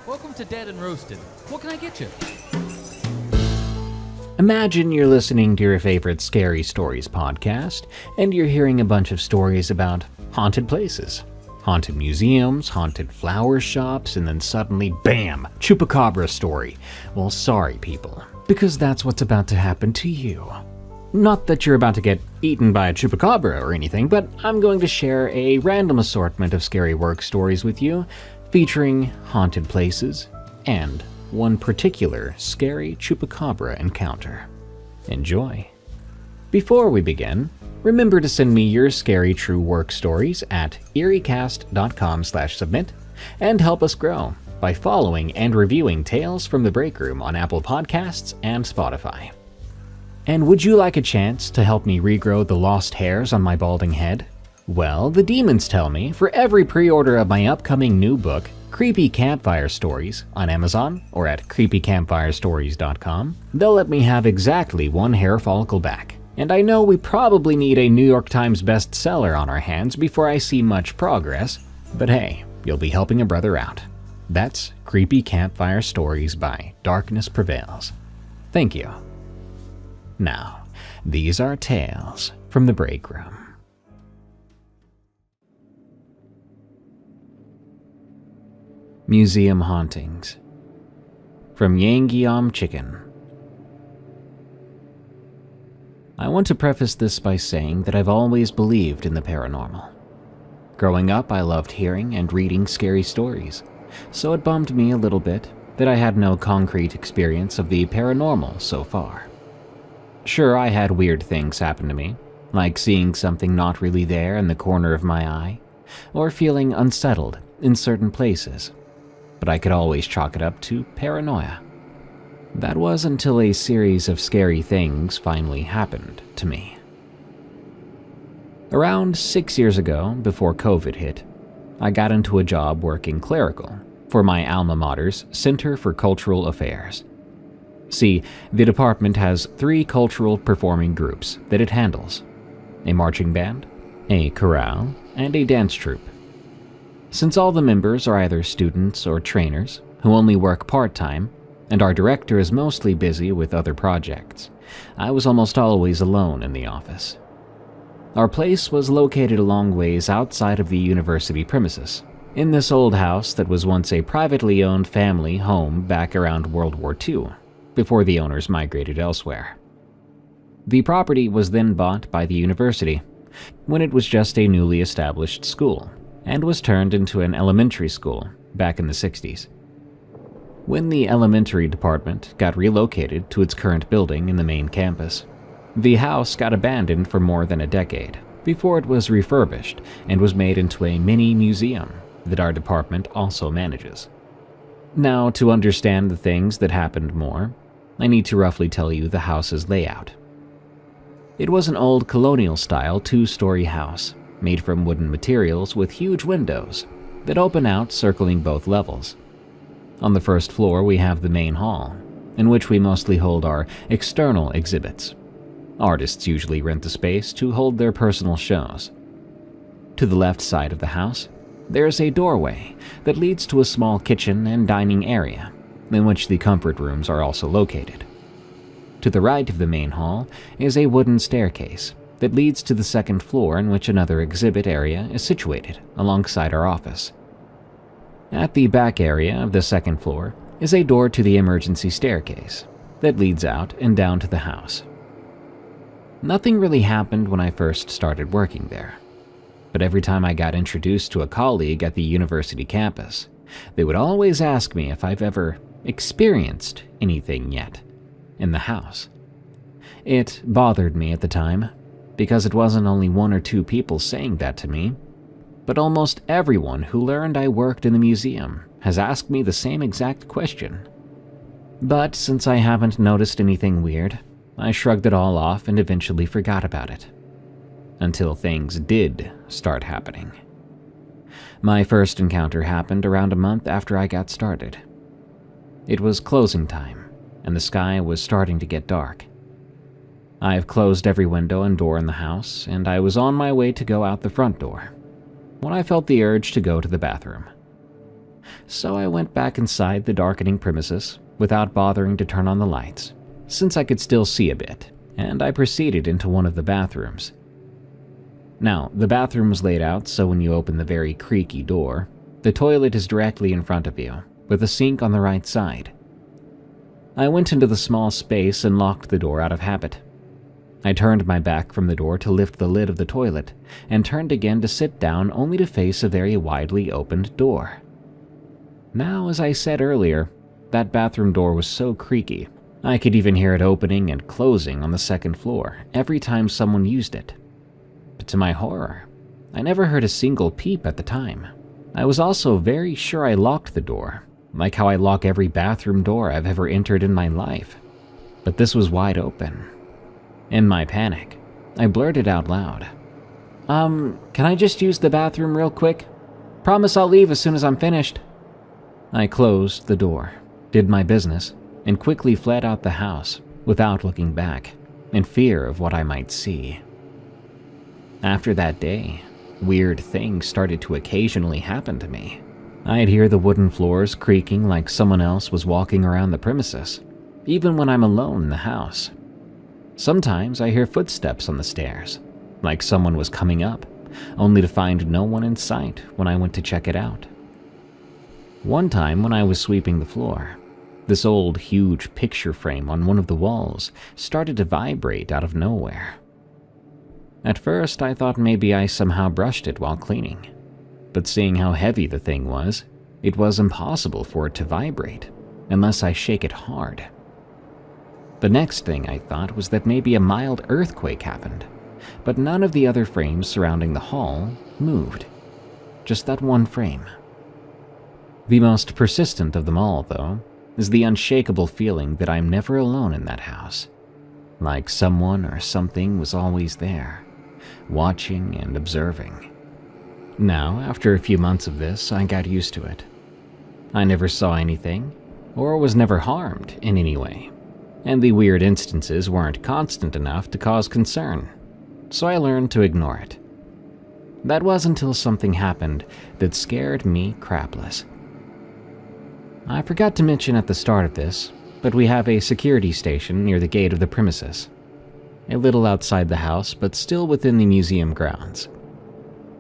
Welcome to Dead and Roasted. What can I get you? Imagine you're listening to your favorite Scary Stories podcast, and you're hearing a bunch of stories about haunted places, haunted museums, haunted flower shops, and then suddenly, bam, chupacabra story. Well, sorry people, because that's what's about to happen to you. Not that you're about to get eaten by a chupacabra or anything, but I'm going to share a random assortment of scary work stories with you, featuring haunted places and one particular scary chupacabra encounter. Enjoy. Before we begin, remember to send me your scary true work stories at eeriecast.com/submit and help us grow by following and reviewing Tales from the Break Room on Apple Podcasts and Spotify. And would you like a chance to help me regrow the lost hairs on my balding head? Well, the demons tell me for every pre-order of my upcoming new book, Creepy Campfire Stories, on Amazon or at creepycampfirestories.com, they'll let me have exactly one hair follicle back. And I know we probably need a New York Times bestseller on our hands before I see much progress, but hey, you'll be helping a brother out. That's Creepy Campfire Stories by Darkness Prevails. Thank you. Now, these are Tales from the Break Room. Museum Hauntings from Yangyam Chicken. I want to preface this by saying that I've always believed in the paranormal. Growing up, I loved hearing and reading scary stories, so it bummed me a little bit that I had no concrete experience of the paranormal so far. Sure, I had weird things happen to me, like seeing something not really there in the corner of my eye, or feeling unsettled in certain places, but I could always chalk it up to paranoia. That was until a series of scary things finally happened to me. Around 6 years ago, before COVID hit, I got into a job working clerical for my alma mater's Center for Cultural Affairs. See, the department has 3 cultural performing groups that it handles: a marching band, a chorale, and a dance troupe. Since all the members are either students or trainers who only work part-time, and our director is mostly busy with other projects, I was almost always alone in the office. Our place was located a long ways outside of the university premises, in this old house that was once a privately owned family home back around World War II, before the owners migrated elsewhere. The property was then bought by the university when it was just a newly established school, and was turned into an elementary school back in the 60s. When the elementary department got relocated to its current building in the main campus, the house got abandoned for more than a decade before it was refurbished and was made into a mini museum that our department also manages. Now, to understand the things that happened more, I need to roughly tell you the house's layout. It was an old colonial-style 2-story house made from wooden materials with huge windows that open out circling both levels. On the first floor we have the main hall, in which we mostly hold our external exhibits. Artists usually rent the space to hold their personal shows. To the left side of the house, there is a doorway that leads to a small kitchen and dining area, in which the comfort rooms are also located. To the right of the main hall is a wooden staircase that leads to the second floor, in which another exhibit area is situated alongside our office. At the back area of the second floor is a door to the emergency staircase that leads out and down to the house. Nothing really happened when I first started working there, but every time I got introduced to a colleague at the university campus, they would always ask me if I've ever experienced anything yet in the house. It bothered me at the time, because it wasn't only 1 or 2 people saying that to me, but almost everyone who learned I worked in the museum has asked me the same exact question. But since I haven't noticed anything weird, I shrugged it all off and eventually forgot about it. Until things did start happening. My first encounter happened around a month after I got started. It was closing time, and the sky was starting to get dark. I've closed every window and door in the house, and I was on my way to go out the front door when I felt the urge to go to the bathroom. So I went back inside the darkening premises without bothering to turn on the lights, since I could still see a bit, and I proceeded into one of the bathrooms. Now, the bathroom was laid out so when you open the very creaky door, the toilet is directly in front of you, with a sink on the right side. I went into the small space and locked the door out of habit. I turned my back from the door to lift the lid of the toilet, and turned again to sit down only to face a very widely opened door. Now, as I said earlier, that bathroom door was so creaky, I could even hear it opening and closing on the second floor every time someone used it. But to my horror, I never heard a single peep at the time. I was also very sure I locked the door, like how I lock every bathroom door I've ever entered in my life. But this was wide open. In my panic, I blurted out loud, can I just use the bathroom real quick? Promise I'll leave as soon as I'm finished." I closed the door, did my business, and quickly fled out the house without looking back, in fear of what I might see. After that day, weird things started to occasionally happen to me. I'd hear the wooden floors creaking like someone else was walking around the premises, even when I'm alone in the house. Sometimes I hear footsteps on the stairs, like someone was coming up, only to find no one in sight when I went to check it out. One time when I was sweeping the floor, this old huge picture frame on one of the walls started to vibrate out of nowhere. At first I thought maybe I somehow brushed it while cleaning, but seeing how heavy the thing was, it was impossible for it to vibrate unless I shake it hard. The next thing I thought was that maybe a mild earthquake happened, but none of the other frames surrounding the hall moved. Just that one frame. The most persistent of them all, though, is the unshakable feeling that I'm never alone in that house. Like someone or something was always there, watching and observing. Now, after a few months of this, I got used to it. I never saw anything, or was never harmed in any way, and the weird instances weren't constant enough to cause concern, so I learned to ignore it. That was until something happened that scared me crapless. I forgot to mention at the start of this, but we have a security station near the gate of the premises. A little outside the house, but still within the museum grounds.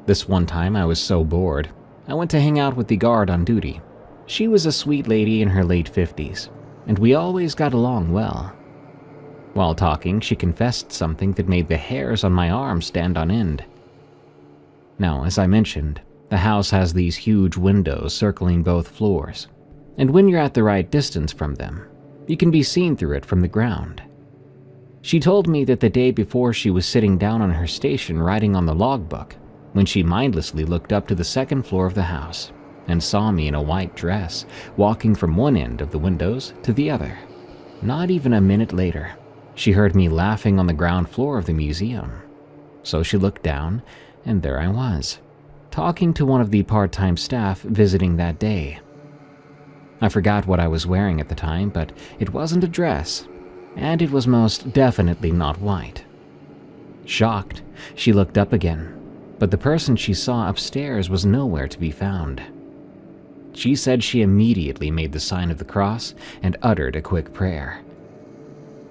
This one time I was so bored, I went to hang out with the guard on duty. She was a sweet lady in her late 50s, and we always got along well. While talking, she confessed something that made the hairs on my arm stand on end. Now, as I mentioned, the house has these huge windows circling both floors, and when you're at the right distance from them, you can be seen through it from the ground. She told me that the day before she was sitting down on her station writing on the logbook, when she mindlessly looked up to the second floor of the house and saw me in a white dress walking from one end of the windows to the other. Not even a minute later, she heard me laughing on the ground floor of the museum. So she looked down, and there I was, talking to one of the part-time staff visiting that day. I forgot what I was wearing at the time, but it wasn't a dress, and it was most definitely not white. Shocked, she looked up again, but the person she saw upstairs was nowhere to be found. She said she immediately made the sign of the cross and uttered a quick prayer.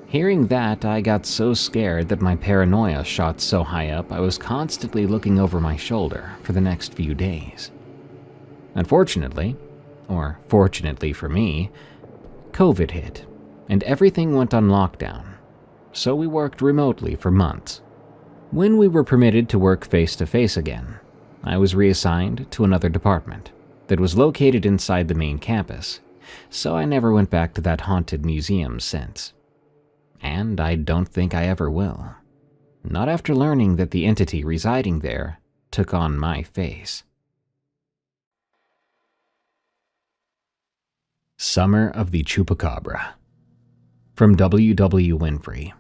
Hearing that, I got so scared that my paranoia shot so high up I was constantly looking over my shoulder for the next few days. Unfortunately, or fortunately for me, COVID hit, and everything went on lockdown, so we worked remotely for months. When we were permitted to work face-to-face again, I was reassigned to another department that was located inside the main campus, so I never went back to that haunted museum since. And I don't think I ever will. Not after learning that the entity residing there took on my face. Summer of the Chupacabra. From W.W. Winfrey.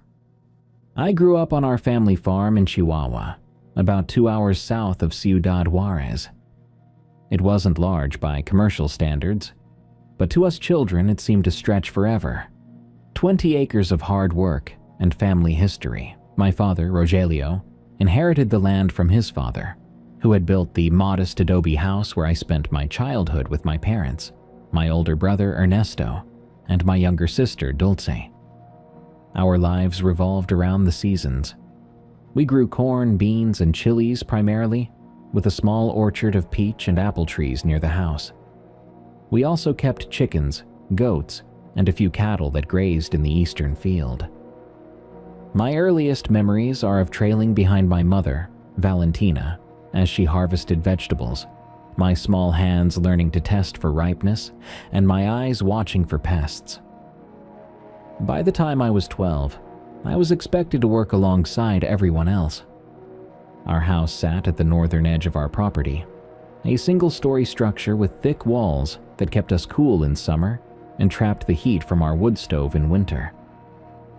I grew up on our family farm in Chihuahua, about 2 hours south of Ciudad Juarez. It wasn't large by commercial standards, but to us children it seemed to stretch forever. 20 acres of hard work and family history. My father, Rogelio, inherited the land from his father, who had built the modest adobe house where I spent my childhood with my parents, my older brother Ernesto, and my younger sister Dulce. Our lives revolved around the seasons. We grew corn, beans, and chilies primarily, with a small orchard of peach and apple trees near the house. We also kept chickens, goats, and a few cattle that grazed in the eastern field. My earliest memories are of trailing behind my mother, Valentina, as she harvested vegetables, my small hands learning to test for ripeness, and my eyes watching for pests. By the time I was 12, I was expected to work alongside everyone else. Our house sat at the northern edge of our property, a single-story structure with thick walls that kept us cool in summer and trapped the heat from our wood stove in winter.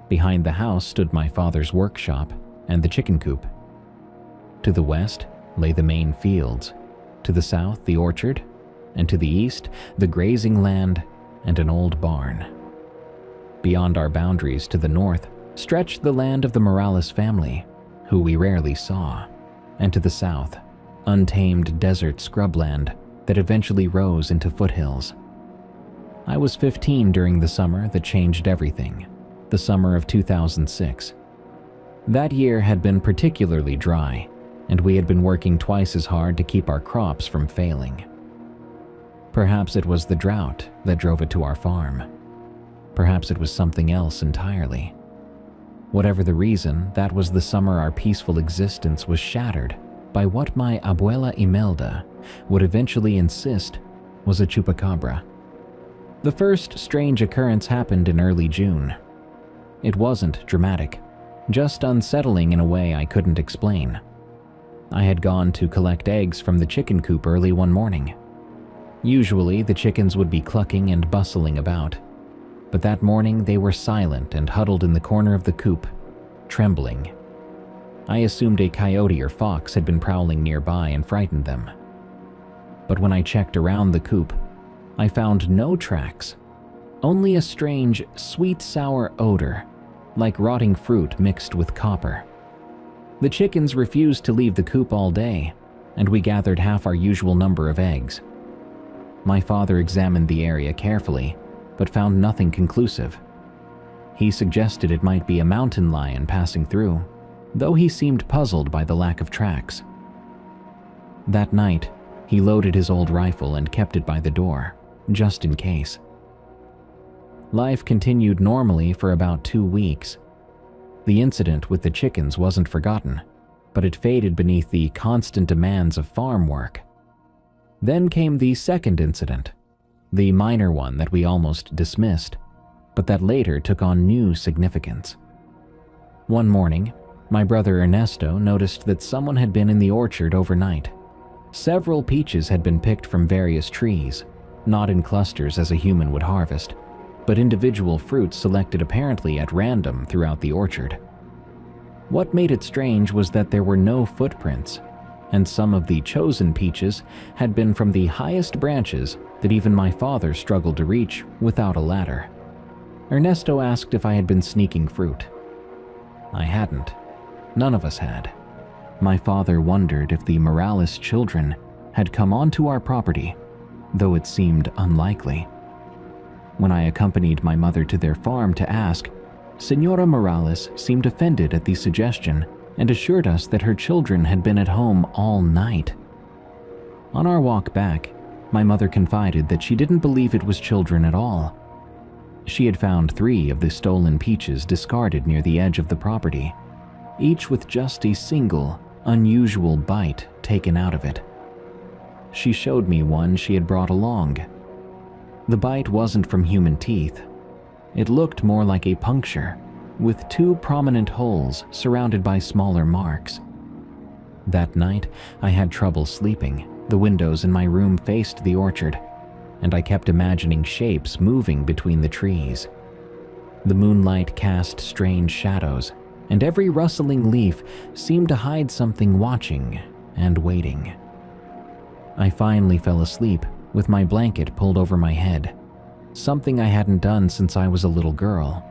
Behind the house stood my father's workshop and the chicken coop. To the west lay the main fields, to the south the orchard, and to the east the grazing land and an old barn. Beyond our boundaries to the north stretched the land of the Morales family, who we rarely saw, and to the south, untamed desert scrubland that eventually rose into foothills. I was 15 during the summer that changed everything, the summer of 2006. That year had been particularly dry, and we had been working twice as hard to keep our crops from failing. Perhaps it was the drought that drove it to our farm. Perhaps it was something else entirely. Whatever the reason, that was the summer our peaceful existence was shattered by what my abuela Imelda would eventually insist was a chupacabra. The first strange occurrence happened in early June. It wasn't dramatic, just unsettling in a way I couldn't explain. I had gone to collect eggs from the chicken coop early one morning. Usually, the chickens would be clucking and bustling about, but that morning they were silent and huddled in the corner of the coop, trembling. I assumed a coyote or fox had been prowling nearby and frightened them. But when I checked around the coop, I found no tracks, only a strange, sweet-sour odor, like rotting fruit mixed with copper. The chickens refused to leave the coop all day, and we gathered half our usual number of eggs. My father examined the area carefully, but found nothing conclusive. He suggested it might be a mountain lion passing through, though he seemed puzzled by the lack of tracks. That night, he loaded his old rifle and kept it by the door, just in case. Life continued normally for about 2 weeks. The incident with the chickens wasn't forgotten, but it faded beneath the constant demands of farm work. Then came the second incident, the minor one that we almost dismissed, but that later took on new significance. One morning, my brother Ernesto noticed that someone had been in the orchard overnight. Several peaches had been picked from various trees, not in clusters as a human would harvest, but individual fruits selected apparently at random throughout the orchard. What made it strange was that there were no footprints, and some of the chosen peaches had been from the highest branches that even my father struggled to reach without a ladder. Ernesto asked if I had been sneaking fruit. I hadn't. None of us had. My father wondered if the Morales children had come onto our property, though it seemed unlikely. When I accompanied my mother to their farm to ask, Senora Morales seemed offended at the suggestion and assured us that her children had been at home all night. On our walk back, my mother confided that she didn't believe it was children at all. She had found 3 of the stolen peaches discarded near the edge of the property, each with just a single, unusual bite taken out of it. She showed me one she had brought along. The bite wasn't from human teeth. It looked more like a puncture, with 2 prominent holes surrounded by smaller marks. That night, I had trouble sleeping. The windows in my room faced the orchard, and I kept imagining shapes moving between the trees. The moonlight cast strange shadows, and every rustling leaf seemed to hide something watching and waiting. I finally fell asleep with my blanket pulled over my head, something I hadn't done since I was a little girl.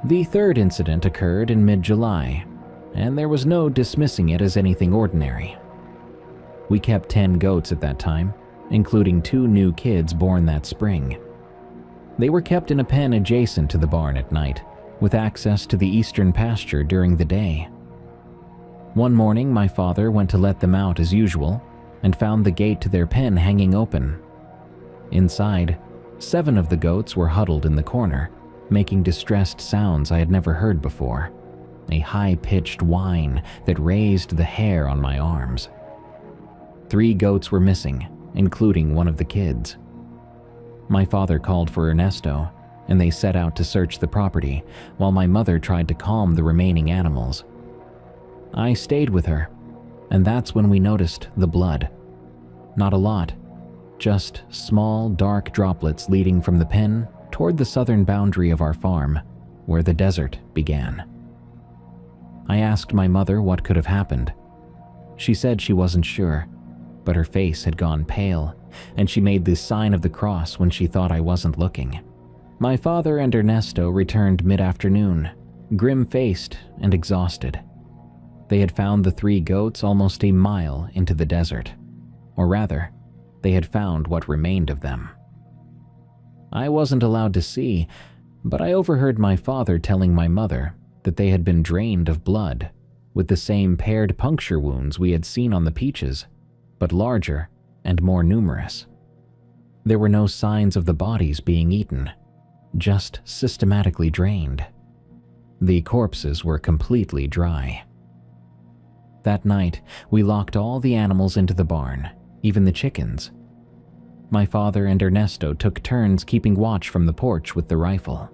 The third incident occurred in mid-July, and there was no dismissing it as anything ordinary. We kept 10 goats at that time, including 2 new kids born that spring. They were kept in a pen adjacent to the barn at night, with access to the eastern pasture during the day. One morning, my father went to let them out as usual and found the gate to their pen hanging open. Inside, 7 of the goats were huddled in the corner, making distressed sounds I had never heard before, a high-pitched whine that raised the hair on my arms. 3 goats were missing, including one of the kids. My father called for Ernesto, and they set out to search the property, while my mother tried to calm the remaining animals. I stayed with her, and that's when we noticed the blood. Not a lot, just small, dark droplets leading from the pen toward the southern boundary of our farm, where the desert began. I asked my mother what could have happened. She said she wasn't sure, but her face had gone pale, and she made the sign of the cross when she thought I wasn't looking. My father and Ernesto returned mid-afternoon, grim-faced and exhausted. They had found the 3 goats almost a mile into the desert, or rather, they had found what remained of them. I wasn't allowed to see, but I overheard my father telling my mother that they had been drained of blood, with the same paired puncture wounds we had seen on the peaches, but larger and more numerous. There were no signs of the bodies being eaten, just systematically drained. The corpses were completely dry. That night, we locked all the animals into the barn, even the chickens. My father and Ernesto took turns keeping watch from the porch with the rifle.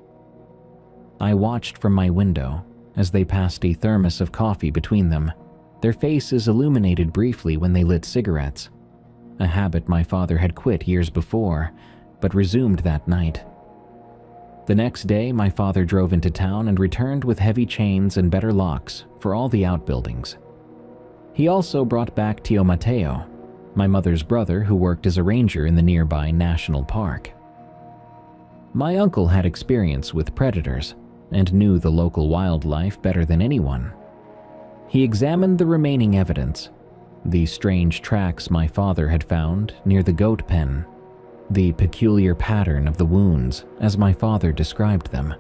I watched from my window as they passed a thermos of coffee between them, their faces illuminated briefly when they lit cigarettes, a habit my father had quit years before, but resumed that night. The next day, my father drove into town and returned with heavy chains and better locks for all the outbuildings. He also brought back Tio Mateo, my mother's brother who worked as a ranger in the nearby national park. My uncle had experience with predators and knew the local wildlife better than anyone. He examined the remaining evidence, the strange tracks my father had found near the goat pen, the peculiar pattern of the wounds as my father described them.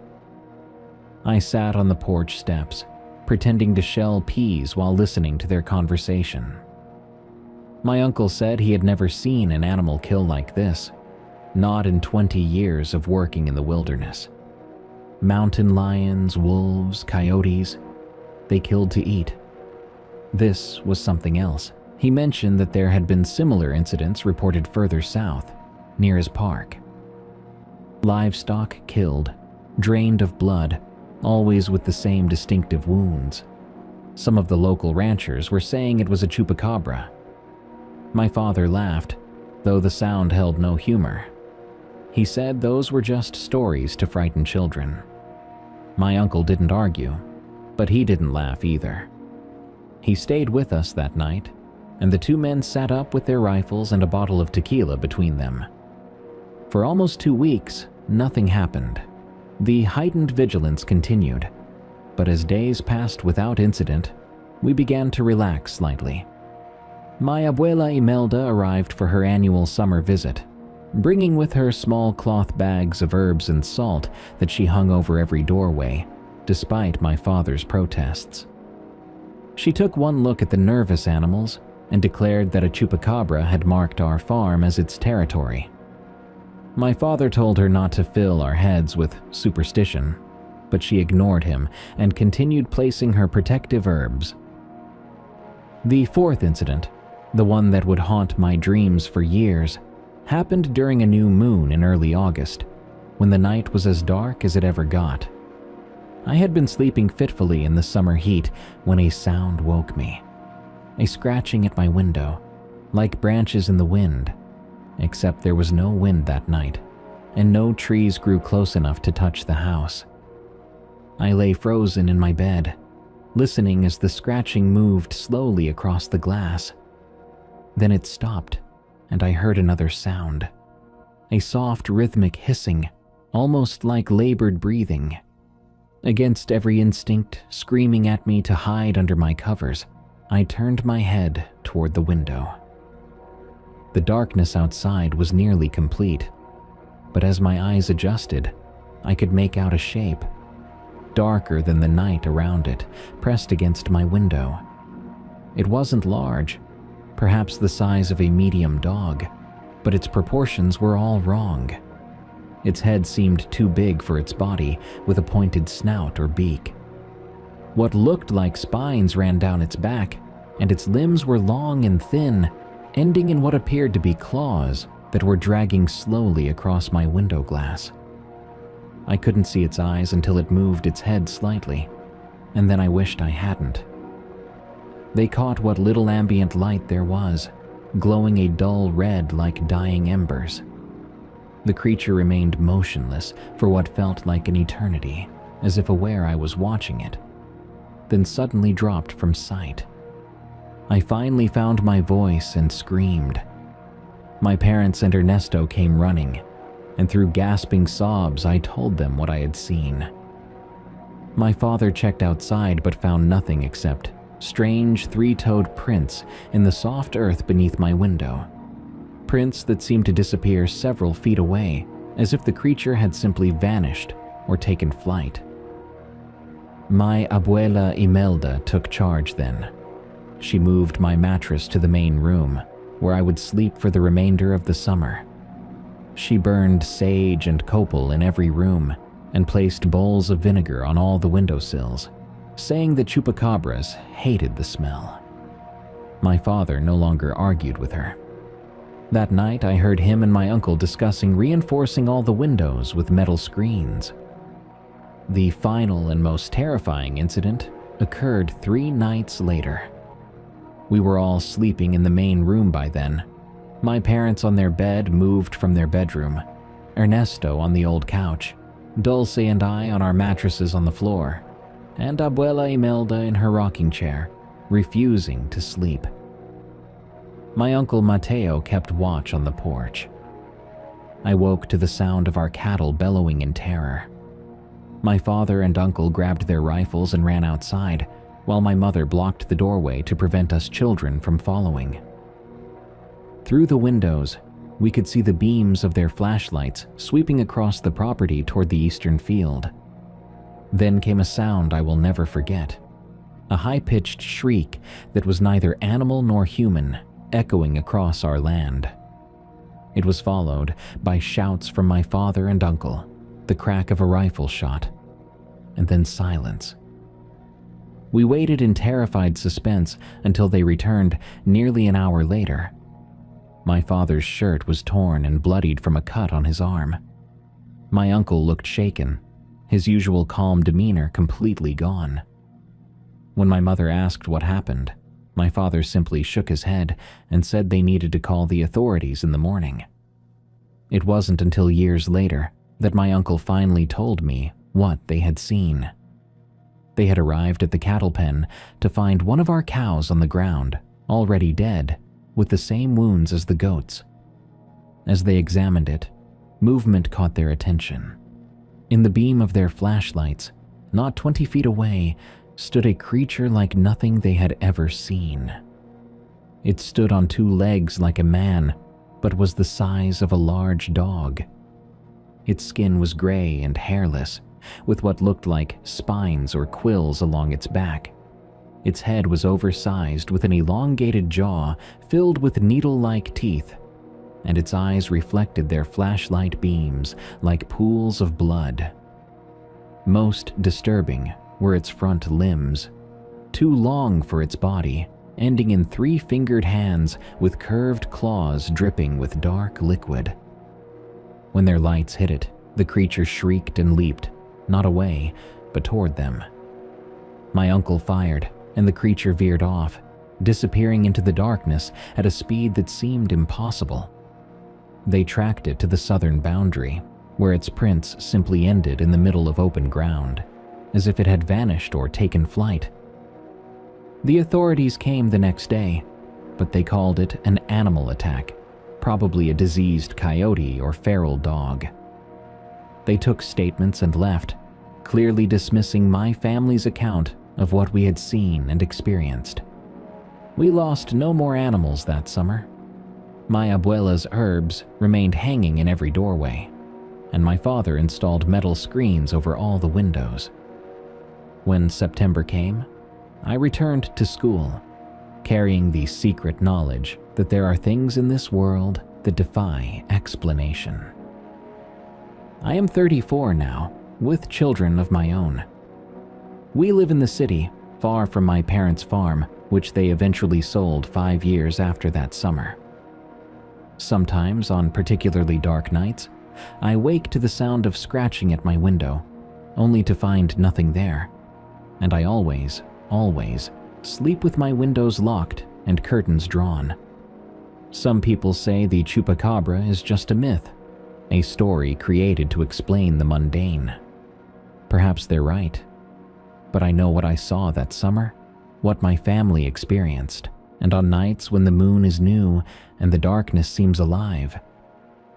I sat on the porch steps, pretending to shell peas while listening to their conversation. My uncle said he had never seen an animal kill like this, not in 20 years of working in the wilderness. Mountain lions, wolves, coyotes, they killed to eat. This was something else. He mentioned that there had been similar incidents reported further south, near his park. Livestock killed, drained of blood, always with the same distinctive wounds. Some of the local ranchers were saying it was a chupacabra. My father laughed, though the sound held no humor. He said those were just stories to frighten children. My uncle didn't argue, but he didn't laugh either. He stayed with us that night, and the 2 men sat up with their rifles and a bottle of tequila between them. For almost 2 weeks, nothing happened. The heightened vigilance continued, but as days passed without incident, we began to relax slightly. My abuela Imelda arrived for her annual summer visit, bringing with her small cloth bags of herbs and salt that she hung over every doorway, despite my father's protests. She took one look at the nervous animals and declared that a chupacabra had marked our farm as its territory. My father told her not to fill our heads with superstition, but she ignored him and continued placing her protective herbs. The 4th incident, the one that would haunt my dreams for years, happened during a new moon in early August, when the night was as dark as it ever got. I had been sleeping fitfully in the summer heat when a sound woke me. A scratching at my window, like branches in the wind, except there was no wind that night, and no trees grew close enough to touch the house. I lay frozen in my bed, listening as the scratching moved slowly across the glass. Then it stopped, and I heard another sound, a soft rhythmic hissing, almost like labored breathing. Against every instinct screaming at me to hide under my covers, I turned my head toward the window. The darkness outside was nearly complete, but as my eyes adjusted, I could make out a shape, darker than the night around it, pressed against my window. It wasn't large, perhaps the size of a medium dog, but its proportions were all wrong. Its head seemed too big for its body, with a pointed snout or beak. What looked like spines ran down its back, and its limbs were long and thin, ending in what appeared to be claws that were dragging slowly across my window glass. I couldn't see its eyes until it moved its head slightly, and then I wished I hadn't. They caught what little ambient light there was, glowing a dull red like dying embers. The creature remained motionless for what felt like an eternity, as if aware I was watching it, then suddenly dropped from sight. I finally found my voice and screamed. My parents and Ernesto came running, and through gasping sobs I told them what I had seen. My father checked outside but found nothing except strange three-toed prints in the soft earth beneath my window. Prints that seemed to disappear several feet away, as if the creature had simply vanished or taken flight. My abuela Imelda took charge then. She moved my mattress to the main room, where I would sleep for the remainder of the summer. She burned sage and copal in every room and placed bowls of vinegar on all the windowsills, saying that chupacabras hated the smell. My father no longer argued with her. That night, I heard him and my uncle discussing reinforcing all the windows with metal screens. The final and most terrifying incident occurred 3 nights later. We were all sleeping in the main room by then. My parents on their bed moved from their bedroom, Ernesto on the old couch, Dulce and I on our mattresses on the floor, and Abuela Imelda in her rocking chair, refusing to sleep. My uncle Mateo kept watch on the porch. I woke to the sound of our cattle bellowing in terror. My father and uncle grabbed their rifles and ran outside, while my mother blocked the doorway to prevent us children from following. Through the windows, we could see the beams of their flashlights sweeping across the property toward the eastern field. Then came a sound I will never forget, a high-pitched shriek that was neither animal nor human, echoing across our land. It was followed by shouts from my father and uncle, the crack of a rifle shot, and then silence. We waited in terrified suspense until they returned nearly an hour later. My father's shirt was torn and bloodied from a cut on his arm. My uncle looked shaken, his usual calm demeanor completely gone. When my mother asked what happened, my father simply shook his head and said they needed to call the authorities in the morning. It wasn't until years later that my uncle finally told me what they had seen. They had arrived at the cattle pen to find one of our cows on the ground, already dead, with the same wounds as the goats. As they examined it, movement caught their attention. In the beam of their flashlights, not 20 feet away, stood a creature like nothing they had ever seen. It stood on 2 legs like a man, but was the size of a large dog. Its skin was gray and hairless, with what looked like spines or quills along its back. Its head was oversized with an elongated jaw filled with needle-like teeth, and its eyes reflected their flashlight beams like pools of blood. Most disturbing were its front limbs, too long for its body, ending in 3-fingered hands with curved claws dripping with dark liquid. When their lights hit it, the creature shrieked and leaped, not away, but toward them. My uncle fired, and the creature veered off, disappearing into the darkness at a speed that seemed impossible. They tracked it to the southern boundary, where its prints simply ended in the middle of open ground, as if it had vanished or taken flight. The authorities came the next day, but they called it an animal attack, probably a diseased coyote or feral dog. They took statements and left, clearly dismissing my family's account of what we had seen and experienced. We lost no more animals that summer. My abuela's herbs remained hanging in every doorway, and my father installed metal screens over all the windows. When September came, I returned to school, carrying the secret knowledge that there are things in this world that defy explanation. I am 34 now, with children of my own. We live in the city, far from my parents' farm, which they eventually sold 5 years after that summer. Sometimes, on particularly dark nights, I wake to the sound of scratching at my window, only to find nothing there, and I always sleep with my windows locked and curtains drawn. Some people say the chupacabra is just a myth, a story created to explain the mundane. Perhaps they're right, but I know what I saw that summer, what my family experienced, and on nights when the moon is new and the darkness seems alive,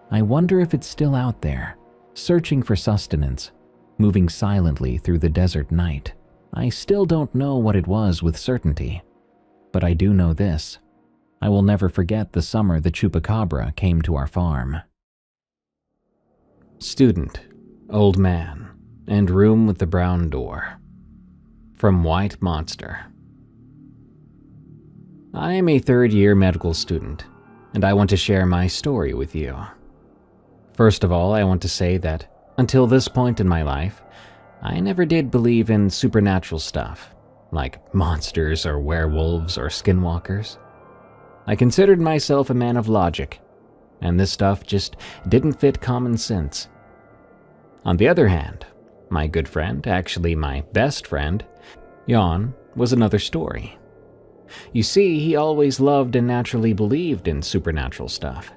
I wonder if it's still out there, searching for sustenance, moving silently through the desert night. I still don't know what it was with certainty, but I do know this: I will never forget the summer the chupacabra came to our farm. Student, old man, and room with the brown door. From White Monster. I am a third-year medical student, and I want to share my story with you. First of all, I want to say that until this point in my life, I never did believe in supernatural stuff, like monsters or werewolves or skinwalkers. I considered myself a man of logic, and this stuff just didn't fit common sense. On the other hand, my good friend, actually my best friend, Jan, was another story. You see, he always loved and naturally believed in supernatural stuff.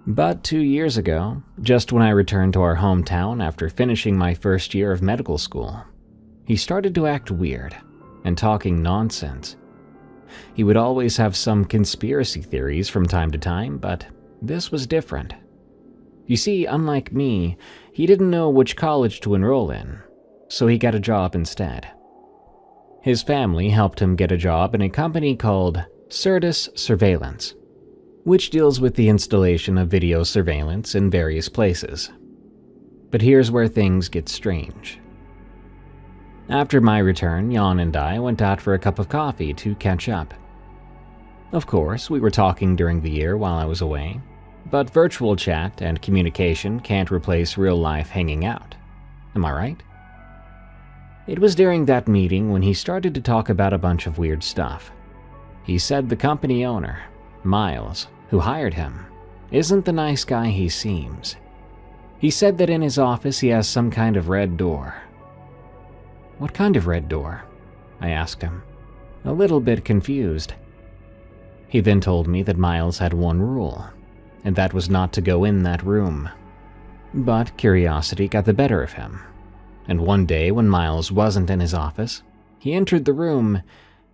But 2 years ago, just when I returned to our hometown after finishing my first year of medical school, he started to act weird and talking nonsense. He would always have some conspiracy theories from time to time, but this was different. You see, unlike me, he didn't know which college to enroll in, so he got a job instead. His family helped him get a job in a company called Certus Surveillance, which deals with the installation of video surveillance in various places. But here's where things get strange. After my return, Jan and I went out for a cup of coffee to catch up. Of course, we were talking during the year while I was away, but virtual chat and communication can't replace real-life hanging out. Am I right? It was during that meeting when he started to talk about a bunch of weird stuff. He said the company owner, Miles, who hired him, isn't the nice guy he seems. He said that in his office he has some kind of red door. What kind of red door? I asked him, a little bit confused. He then told me that Miles had one rule, and that was not to go in that room. But curiosity got the better of him, and one day when Miles wasn't in his office, he entered the room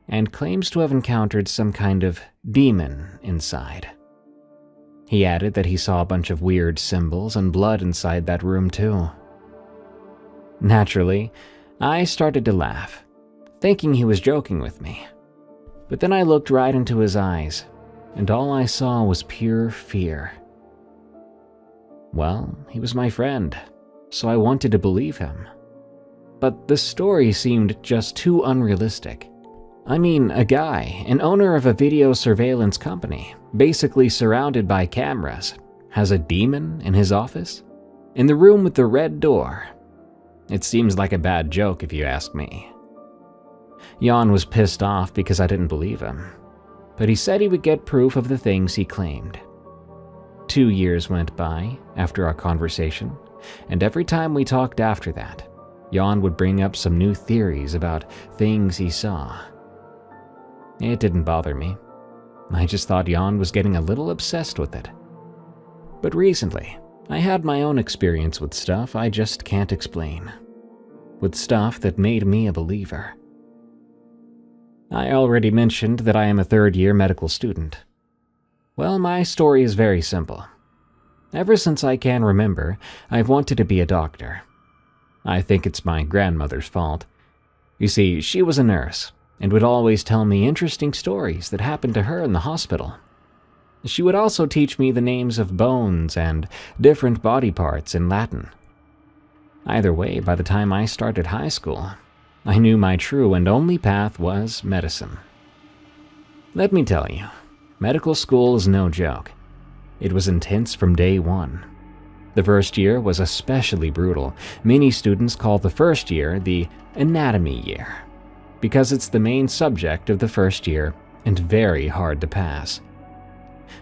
and claims to have encountered some kind of demon inside. He added that he saw a bunch of weird symbols and blood inside that room too. Naturally, I started to laugh, thinking he was joking with me. But then I looked right into his eyes, and all I saw was pure fear. Well, he was my friend, so I wanted to believe him. But the story seemed just too unrealistic. I mean, a guy, an owner of a video surveillance company, basically surrounded by cameras, has a demon in his office? In the room with the red door? It seems like a bad joke if you ask me. Jan was pissed off because I didn't believe him, but he said he would get proof of the things he claimed. 2 years went by after our conversation, and every time we talked after that, Jan would bring up some new theories about things he saw. It didn't bother me. I just thought Jan was getting a little obsessed with it. But recently, I had my own experience with stuff I just can't explain. With stuff that made me a believer. I already mentioned that I am a third-year medical student. Well, my story is very simple. Ever since I can remember, I've wanted to be a doctor. I think it's my grandmother's fault. You see, she was a nurse, and would always tell me interesting stories that happened to her in the hospital. She would also teach me the names of bones and different body parts in Latin. Either way, by the time I started high school, I knew my true and only path was medicine. Let me tell you, medical school is no joke. It was intense from day one. The first year was especially brutal. Many students call the first year the anatomy year, because it's the main subject of the first year and very hard to pass.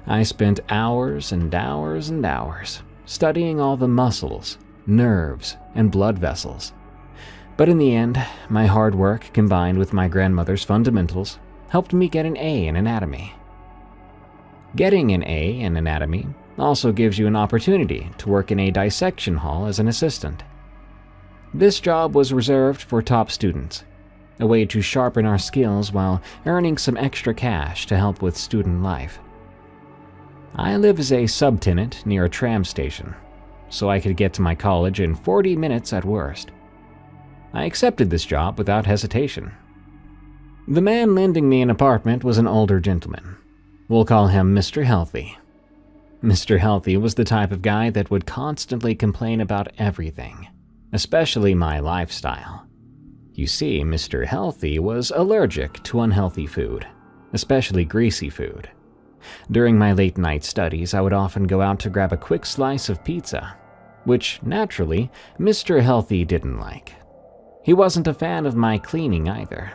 I spent hours and hours and hours studying all the muscles, nerves, and blood vessels. But in the end, my hard work combined with my grandmother's fundamentals helped me get an A in anatomy. Getting an A in anatomy also gives you an opportunity to work in a dissection hall as an assistant. This job was reserved for top students, a way to sharpen our skills while earning some extra cash to help with student life. I live as a subtenant near a tram station, so I could get to my college in 40 minutes at worst. I accepted this job without hesitation. The man lending me an apartment was an older gentleman. We'll call him Mr. Healthy. Mr. Healthy was the type of guy that would constantly complain about everything, especially my lifestyle. You see, Mr. Healthy was allergic to unhealthy food, especially greasy food. During my late-night studies, I would often go out to grab a quick slice of pizza, which, naturally, Mr. Healthy didn't like. He wasn't a fan of my cleaning either,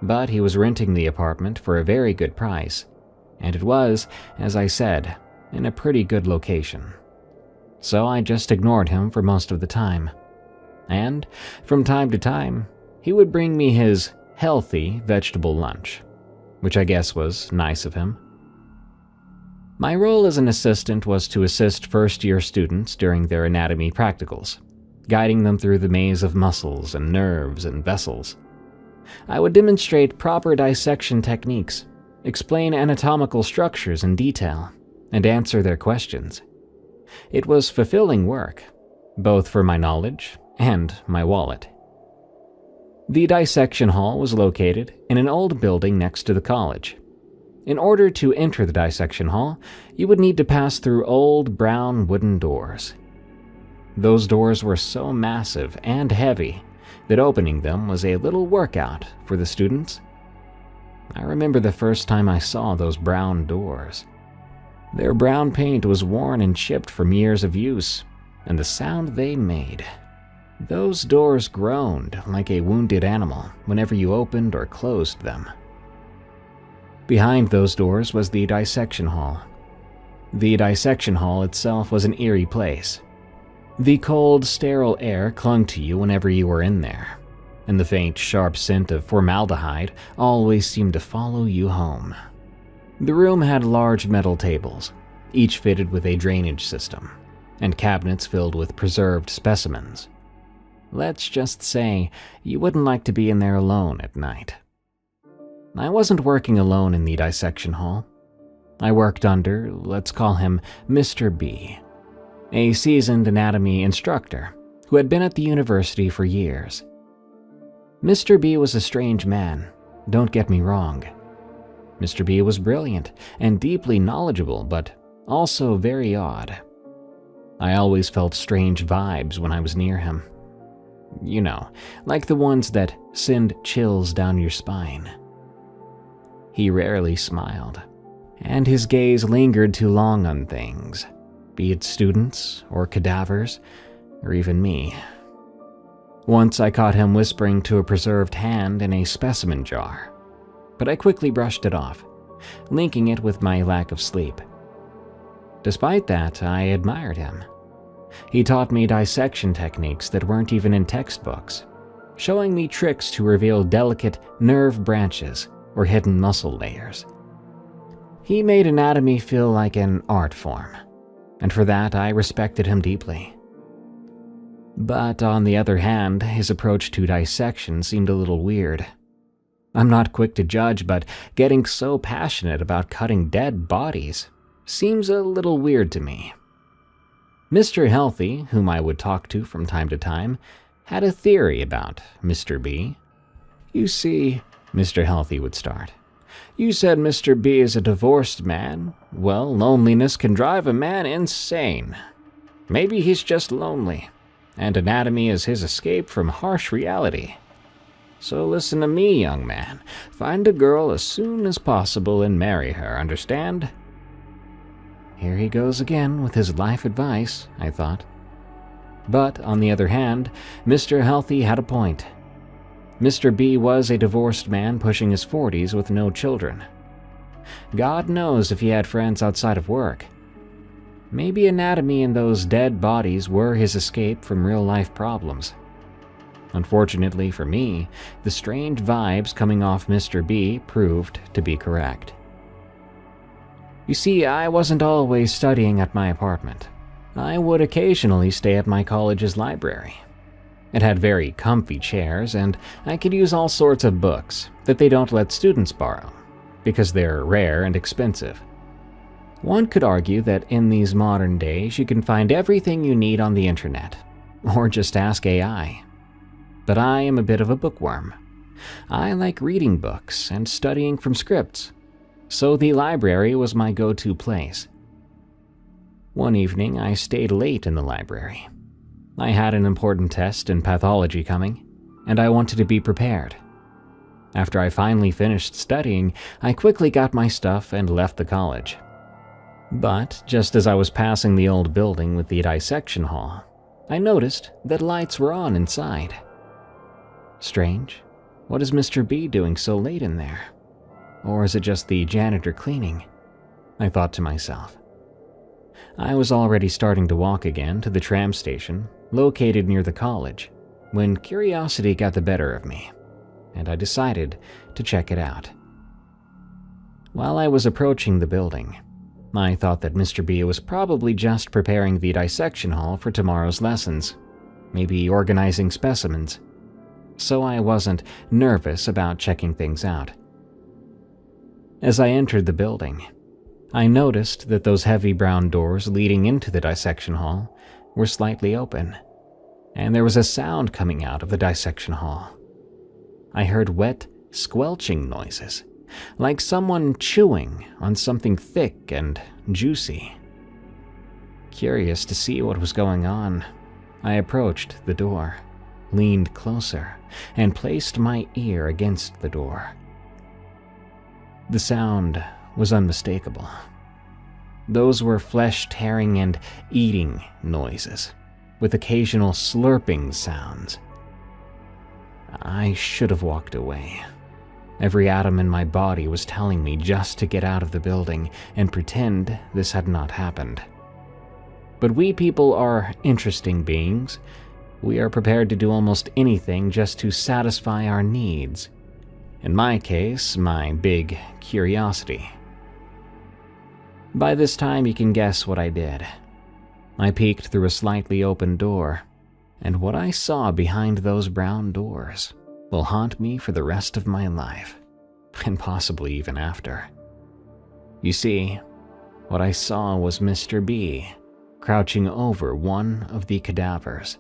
but he was renting the apartment for a very good price, and it was, as I said, in a pretty good location. So I just ignored him for most of the time. And, from time to time, he would bring me his healthy vegetable lunch, which I guess was nice of him. My role as an assistant was to assist first-year students during their anatomy practicals, guiding them through the maze of muscles and nerves and vessels. I would demonstrate proper dissection techniques, explain anatomical structures in detail, and answer their questions. It was fulfilling work, both for my knowledge and my wallet. The dissection hall was located in an old building next to the college. In order to enter the dissection hall, you would need to pass through old brown wooden doors. Those doors were so massive and heavy that opening them was a little workout for the students. I remember the first time I saw those brown doors. Their brown paint was worn and chipped from years of use, and the sound they made. Those doors groaned like a wounded animal whenever you opened or closed them. Behind those doors was the dissection hall. The dissection hall itself was an eerie place. The cold, sterile air clung to you whenever you were in there, and the faint, sharp scent of formaldehyde always seemed to follow you home. The room had large metal tables, each fitted with a drainage system, and cabinets filled with preserved specimens. Let's just say you wouldn't like to be in there alone at night. I wasn't working alone in the dissection hall. I worked under, let's call him Mr. B, a seasoned anatomy instructor who had been at the university for years. Mr. B was a strange man, don't get me wrong. Mr. B was brilliant and deeply knowledgeable, but also very odd. I always felt strange vibes when I was near him. You know, like the ones that send chills down your spine. He rarely smiled, and his gaze lingered too long on things, be it students or cadavers, or even me. Once I caught him whispering to a preserved hand in a specimen jar, but I quickly brushed it off, linking it with my lack of sleep. Despite that, I admired him. He taught me dissection techniques that weren't even in textbooks, showing me tricks to reveal delicate nerve branches or hidden muscle layers. He made anatomy feel like an art form, and for that I respected him deeply. But on the other hand, his approach to dissection seemed a little weird. I'm not quick to judge, but getting so passionate about cutting dead bodies seems a little weird to me. Mr. Healthy, whom I would talk to from time to time, had a theory about Mr. B. You see, Mr. Healthy would start, You said Mr. B is a divorced man. Well, loneliness can drive a man insane. Maybe he's just lonely, and anatomy is his escape from harsh reality. So listen to me, young man. Find a girl as soon as possible and marry her, understand? Here he goes again with his life advice, I thought. But, on the other hand, Mr. Healthy had a point. Mr. B was a divorced man pushing his 40s with no children. God knows if he had friends outside of work. Maybe anatomy and those dead bodies were his escape from real-life problems. Unfortunately for me, the strange vibes coming off Mr. B proved to be correct. You see, I wasn't always studying at my apartment. I would occasionally stay at my college's library. It had very comfy chairs, and I could use all sorts of books that they don't let students borrow, because they're rare and expensive. One could argue that in these modern days you can find everything you need on the internet, or just ask AI. But I am a bit of a bookworm. I like reading books and studying from scripts, so the library was my go-to place. One evening I stayed late in the library. I had an important test in pathology coming, and I wanted to be prepared. After I finally finished studying, I quickly got my stuff and left the college. But just as I was passing the old building with the dissection hall, I noticed that lights were on inside. Strange. What is Mr. B doing so late in there? Or is it just the janitor cleaning? I thought to myself. I was already starting to walk again to the tram station, located near the college, when curiosity got the better of me, and I decided to check it out. While I was approaching the building, I thought that Mr. B was probably just preparing the dissection hall for tomorrow's lessons, maybe organizing specimens, so I wasn't nervous about checking things out. As I entered the building, I noticed that those heavy brown doors leading into the dissection hall were slightly open, and there was a sound coming out of the dissection hall. I heard wet, squelching noises, like someone chewing on something thick and juicy. Curious to see what was going on, I approached the door, leaned closer, and placed my ear against the door. The sound was unmistakable. Those were flesh-tearing and eating noises, with occasional slurping sounds. I should have walked away. Every atom in my body was telling me just to get out of the building and pretend this had not happened. But we people are interesting beings. We are prepared to do almost anything just to satisfy our needs. In my case, my big curiosity. By this time, you can guess what I did. I peeked through a slightly open door, and what I saw behind those brown doors will haunt me for the rest of my life, and possibly even after. You see, what I saw was Mr. B crouching over one of the cadavers.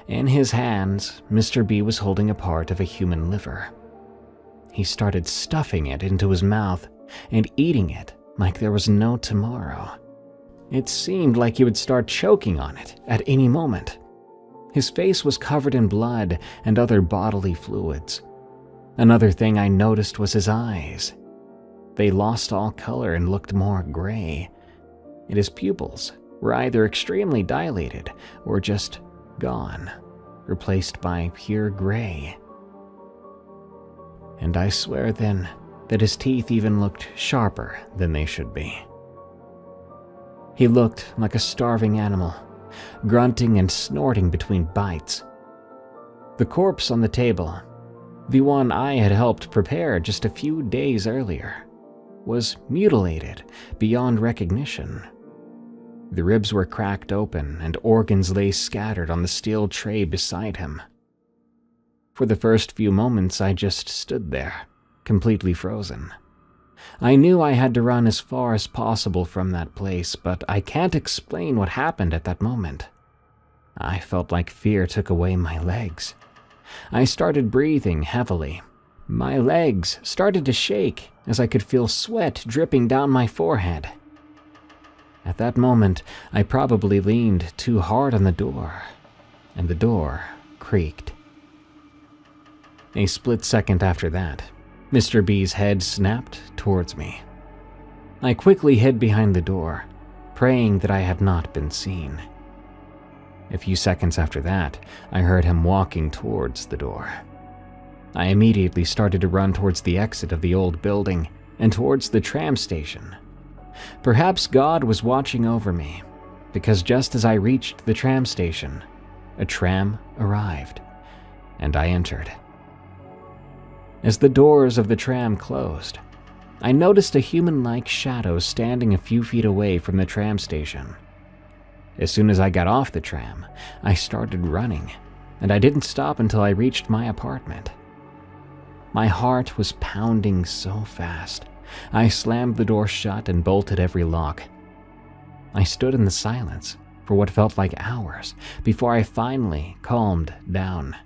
In his hands, Mr. B was holding a part of a human liver. He started stuffing it into his mouth and eating it like there was no tomorrow. It seemed like he would start choking on it at any moment. His face was covered in blood and other bodily fluids. Another thing I noticed was his eyes. They lost all color and looked more gray, and his pupils were either extremely dilated or just gone, replaced by pure gray. And I swear then that his teeth even looked sharper than they should be. He looked like a starving animal, grunting and snorting between bites. The corpse on the table, the one I had helped prepare just a few days earlier, was mutilated beyond recognition. The ribs were cracked open and organs lay scattered on the steel tray beside him. For the first few moments, I just stood there, completely frozen. I knew I had to run as far as possible from that place, but I can't explain what happened at that moment. I felt like fear took away my legs. I started breathing heavily, My legs started to shake as I could feel sweat dripping down my forehead. At that moment, I probably leaned too hard on the door, and the door creaked. A split second after that, Mr. B's head snapped towards me. I quickly hid behind the door, praying that I had not been seen. A few seconds after that, I heard him walking towards the door. I immediately started to run towards the exit of the old building and towards the tram station. Perhaps God was watching over me, because just as I reached the tram station, a tram arrived, and I entered. As the doors of the tram closed, I noticed a human-like shadow standing a few feet away from the tram station. As soon as I got off the tram, I started running, and I didn't stop until I reached my apartment. My heart was pounding so fast, I slammed the door shut and bolted every lock. I stood in the silence for what felt like hours before I finally calmed down.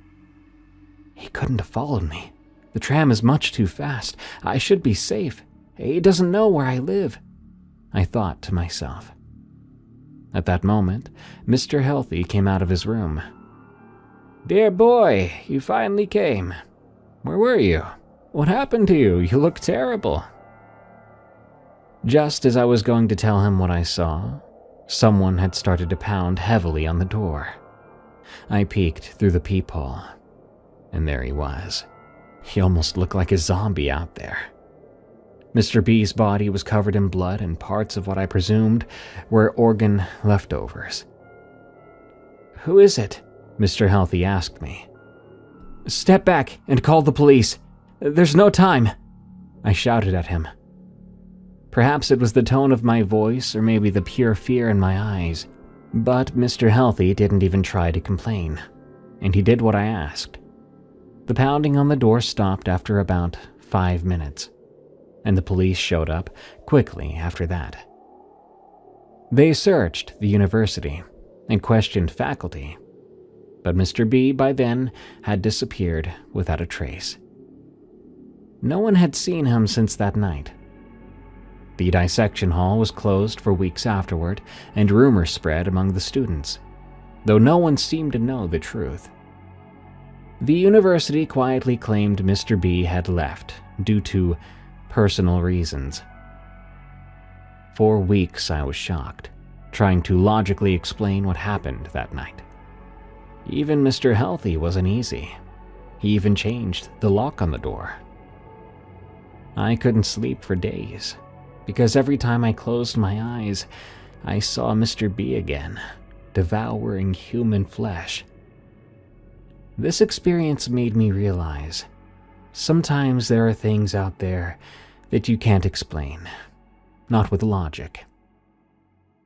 He couldn't have followed me. The tram is much too fast. I should be safe. He doesn't know where I live, I thought to myself. At that moment, Mr. Healthy came out of his room. "Dear boy, you finally came. Where were you? What happened to you? You look terrible." Just as I was going to tell him what I saw, someone had started to pound heavily on the door. I peeked through the peephole, and there he was. He almost looked like a zombie out there. Mr. B's body was covered in blood and parts of what I presumed were organ leftovers. "Who is it?" Mr. Healthy asked me. "Step back and call the police. There's no time," I shouted at him. Perhaps it was the tone of my voice or maybe the pure fear in my eyes, but Mr. Healthy didn't even try to complain, and he did what I asked. The pounding on the door stopped after about 5 minutes, and the police showed up quickly after that. They searched the university and questioned faculty, but Mr. B by then had disappeared without a trace. No one had seen him since that night. The dissection hall was closed for weeks afterward, and rumors spread among the students, though no one seemed to know the truth. The university quietly claimed Mr. B had left due to personal reasons. For weeks I was shocked, trying to logically explain what happened that night. Even Mr. Healthy wasn't easy. He even changed the lock on the door. I couldn't sleep for days, because every time I closed my eyes, I saw Mr. B again, devouring human flesh. This experience made me realize sometimes there are things out there that you can't explain, not with logic.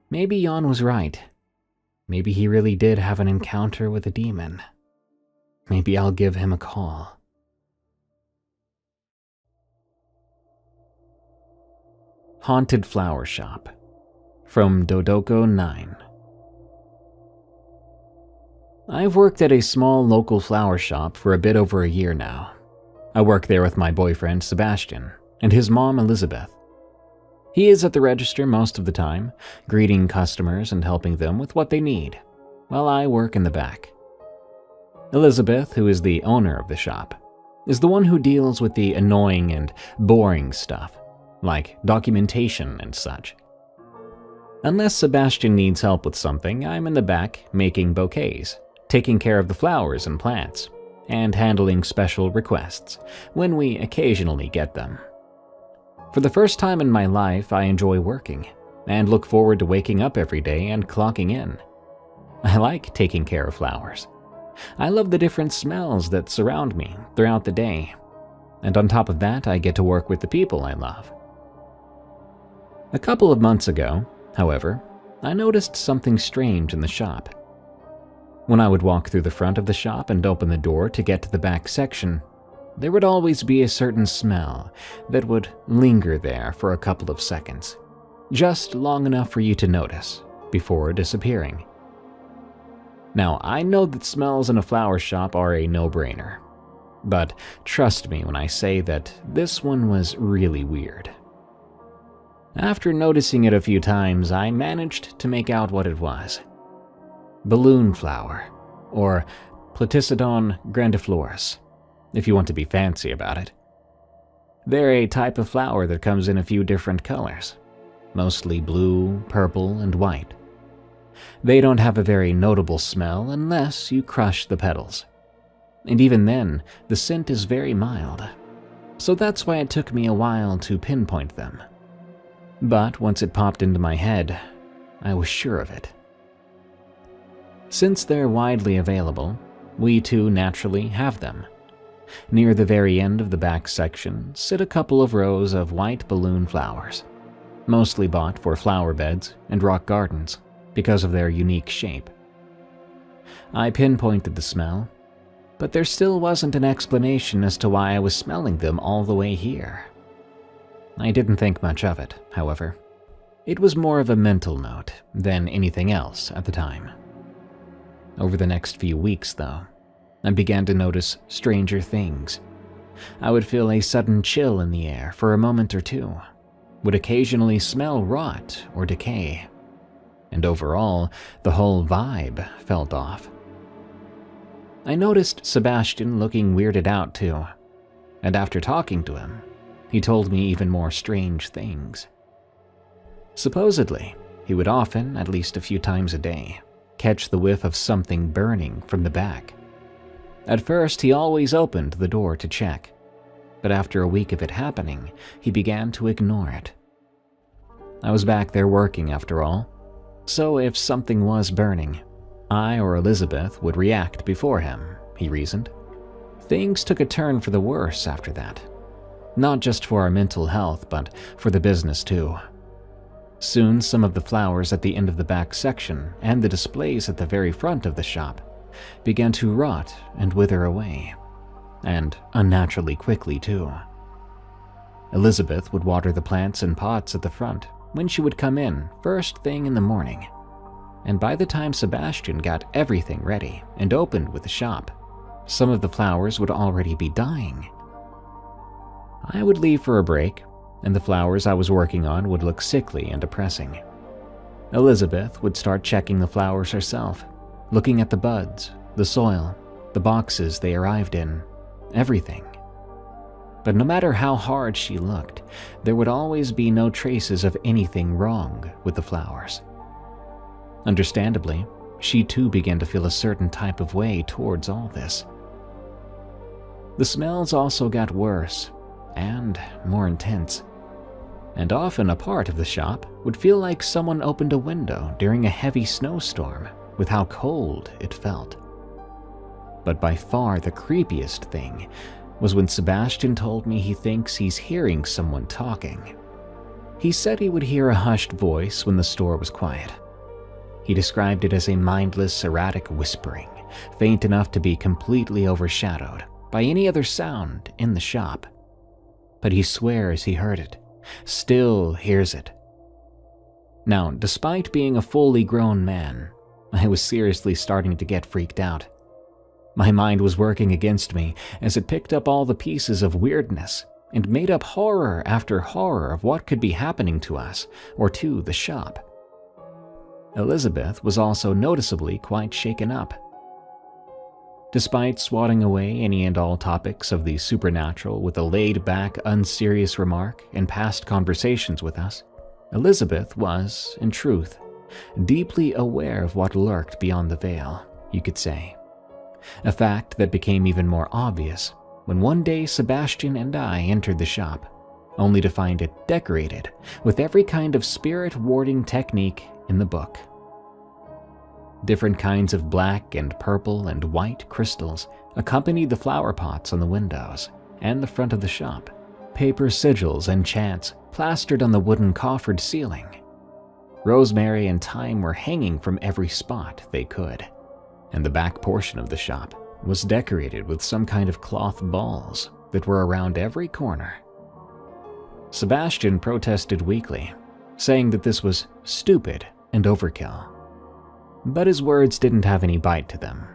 Maybe Jan was right. Maybe he really did have an encounter with a demon. Maybe I'll give him a call. Haunted Flower Shop, from Dodoko 9. I've worked at a small local flower shop for a bit over a year now. I work there with my boyfriend Sebastian and his mom Elizabeth. He is at the register most of the time, greeting customers and helping them with what they need, while I work in the back. Elizabeth, who is the owner of the shop, is the one who deals with the annoying and boring stuff, like documentation and such. Unless Sebastian needs help with something, I'm in the back making bouquets, taking care of the flowers and plants, and handling special requests when we occasionally get them. For the first time in my life, I enjoy working and look forward to waking up every day and clocking in. I like taking care of flowers. I love the different smells that surround me throughout the day, and on top of that, I get to work with the people I love. A couple of months ago, however, I noticed something strange in the shop. When I would walk through the front of the shop and open the door to get to the back section, there would always be a certain smell that would linger there for a couple of seconds, just long enough for you to notice, before disappearing. Now, I know that smells in a flower shop are a no-brainer. But trust me when I say that this one was really weird. After noticing it a few times, I managed to make out what it was. Balloon flower, or Platycedon grandiflorus, if you want to be fancy about it. They're a type of flower that comes in a few different colors, mostly blue, purple, and white. They don't have a very notable smell unless you crush the petals. And even then, the scent is very mild. So that's why it took me a while to pinpoint them. But once it popped into my head, I was sure of it. Since they're widely available, we too naturally have them. Near the very end of the back section sit a couple of rows of white balloon flowers, mostly bought for flower beds and rock gardens because of their unique shape. I pinpointed the smell, but there still wasn't an explanation as to why I was smelling them all the way here. I didn't think much of it, however. It was more of a mental note than anything else at the time. Over the next few weeks, though, I began to notice stranger things. I would feel a sudden chill in the air for a moment or two, would occasionally smell rot or decay, and overall, the whole vibe felt off. I noticed Sebastian looking weirded out too, and after talking to him, he told me even more strange things. Supposedly, he would often, at least a few times a day, catch the whiff of something burning from the back. At first, he always opened the door to check, but after a week of it happening, he began to ignore it. I was back there working after all, so if something was burning, I or Elizabeth would react before him, he reasoned. Things took a turn for the worse after that. Not just for our mental health, but for the business too. Soon, some of the flowers at the end of the back section and the displays at the very front of the shop began to rot and wither away, and unnaturally quickly too. Elizabeth would water the plants in pots at the front when she would come in first thing in the morning, and by the time Sebastian got everything ready and opened with the shop, some of the flowers would already be dying. I would leave for a break, and the flowers I was working on would look sickly and depressing. Elizabeth would start checking the flowers herself, looking at the buds, the soil, the boxes they arrived in, everything. But no matter how hard she looked, there would always be no traces of anything wrong with the flowers. Understandably, she too began to feel a certain type of way towards all this. The smells also got worse and more intense, and often a part of the shop would feel like someone opened a window during a heavy snowstorm with how cold it felt. But by far the creepiest thing was when Sebastian told me he thinks he's hearing someone talking. He said he would hear a hushed voice when the store was quiet. He described it as a mindless, erratic whispering, faint enough to be completely overshadowed by any other sound in the shop. But he swears he heard it, still hears it. Now, despite being a fully grown man, I was seriously starting to get freaked out. My mind was working against me as it picked up all the pieces of weirdness and made up horror after horror of what could be happening to us or to the shop. Elizabeth was also noticeably quite shaken up. Despite swatting away any and all topics of the supernatural with a laid-back, unserious remark in past conversations with us, Elizabeth was, in truth, deeply aware of what lurked beyond the veil, you could say. A fact that became even more obvious when one day Sebastian and I entered the shop, only to find it decorated with every kind of spirit-warding technique in the book. Different kinds of black and purple and white crystals accompanied the flower pots on the windows and the front of the shop, paper sigils and chants plastered on the wooden coffered ceiling. Rosemary and thyme were hanging from every spot they could, and the back portion of the shop was decorated with some kind of cloth balls that were around every corner. Sebastian protested weakly, saying that this was stupid and overkill. But his words didn't have any bite to them.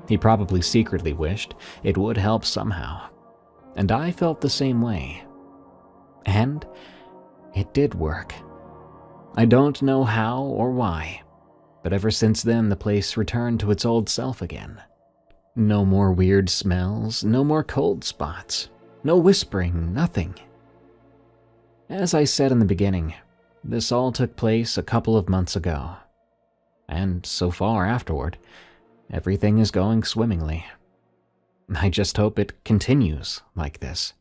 He probably secretly wished it would help somehow. And I felt the same way. And it did work. I don't know how or why, but ever since then the place returned to its old self again. No more weird smells, no more cold spots, no whispering, nothing. As I said in the beginning, this all took place a couple of months ago. And so far afterward, everything is going swimmingly. I just hope it continues like this.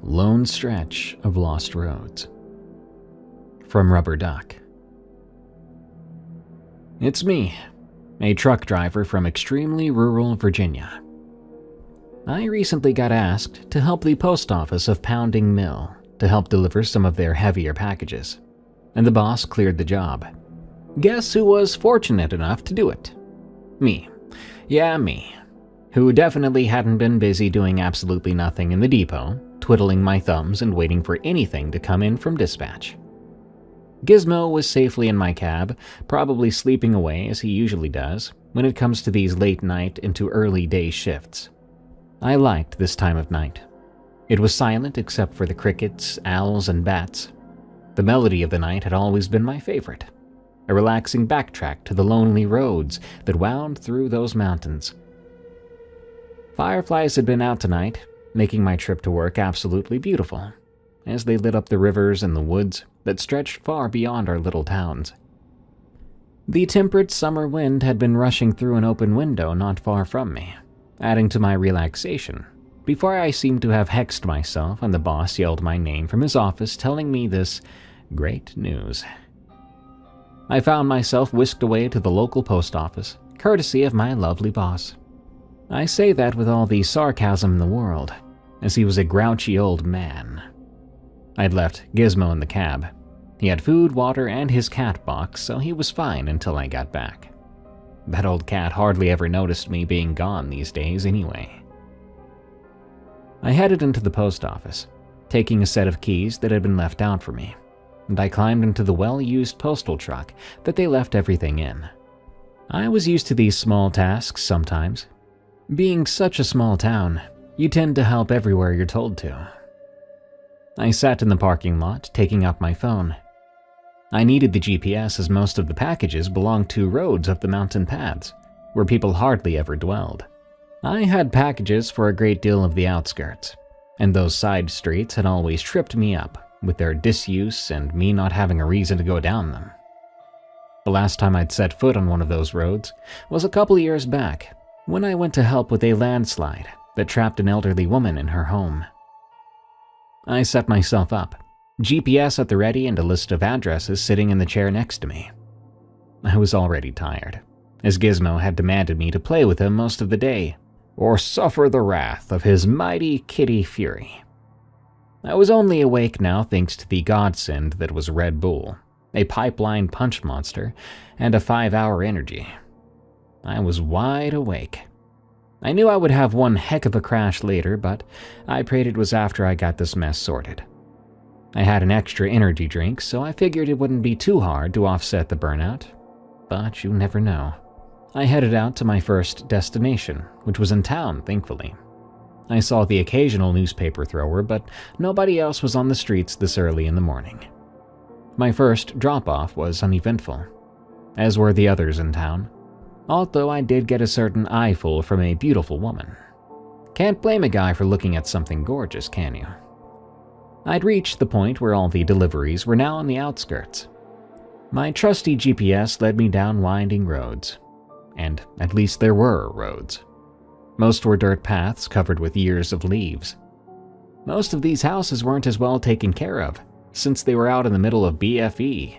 Lone stretch of lost roads. From Rubber Duck. It's me, a truck driver from extremely rural Virginia. I recently got asked to help the post office of Pounding Mill to help deliver some of their heavier packages, and the boss cleared the job. Guess who was fortunate enough to do it? Me. Yeah, me. Who definitely hadn't been busy doing absolutely nothing in the depot, twiddling my thumbs and waiting for anything to come in from dispatch. Gizmo was safely in my cab, probably sleeping away as he usually does when it comes to these late night into early day shifts. I liked this time of night. It was silent except for the crickets, owls, and bats. The melody of the night had always been my favorite, a relaxing backtrack to the lonely roads that wound through those mountains. Fireflies had been out tonight, making my trip to work absolutely beautiful, as they lit up the rivers and the woods that stretched far beyond our little towns. The temperate summer wind had been rushing through an open window not far from me, adding to my relaxation, before I seemed to have hexed myself and the boss yelled my name from his office telling me this great news. I found myself whisked away to the local post office, courtesy of my lovely boss. I say that with all the sarcasm in the world, as he was a grouchy old man. I'd left Gizmo in the cab. He had food, water, and his cat box, so he was fine until I got back. That old cat hardly ever noticed me being gone these days anyway. I headed into the post office, taking a set of keys that had been left out for me, and I climbed into the well-used postal truck that they left everything in. I was used to these small tasks sometimes. Being such a small town, you tend to help everywhere you're told to. I sat in the parking lot, taking up my phone. I needed the GPS as most of the packages belonged to roads up the mountain paths, where people hardly ever dwelled. I had packages for a great deal of the outskirts, and those side streets had always tripped me up with their disuse and me not having a reason to go down them. The last time I'd set foot on one of those roads was a couple years back, when I went to help with a landslide that trapped an elderly woman in her home. I set myself up, GPS at the ready and a list of addresses sitting in the chair next to me. I was already tired, as Gizmo had demanded me to play with him most of the day, or suffer the wrath of his mighty kitty fury. I was only awake now thanks to the godsend that was Red Bull, a pipeline punch monster, and a 5-hour energy. I was wide awake. I knew I would have one heck of a crash later, but I prayed it was after I got this mess sorted. I had an extra energy drink, so I figured it wouldn't be too hard to offset the burnout. But you never know. I headed out to my first destination, which was in town, thankfully. I saw the occasional newspaper thrower, but nobody else was on the streets this early in the morning. My first drop-off was uneventful, as were the others in town, although I did get a certain eyeful from a beautiful woman. Can't blame a guy for looking at something gorgeous, can you? I'd reached the point where all the deliveries were now on the outskirts. My trusty GPS led me down winding roads, and at least there were roads. Most were dirt paths covered with years of leaves. Most of these houses weren't as well taken care of, since they were out in the middle of BFE.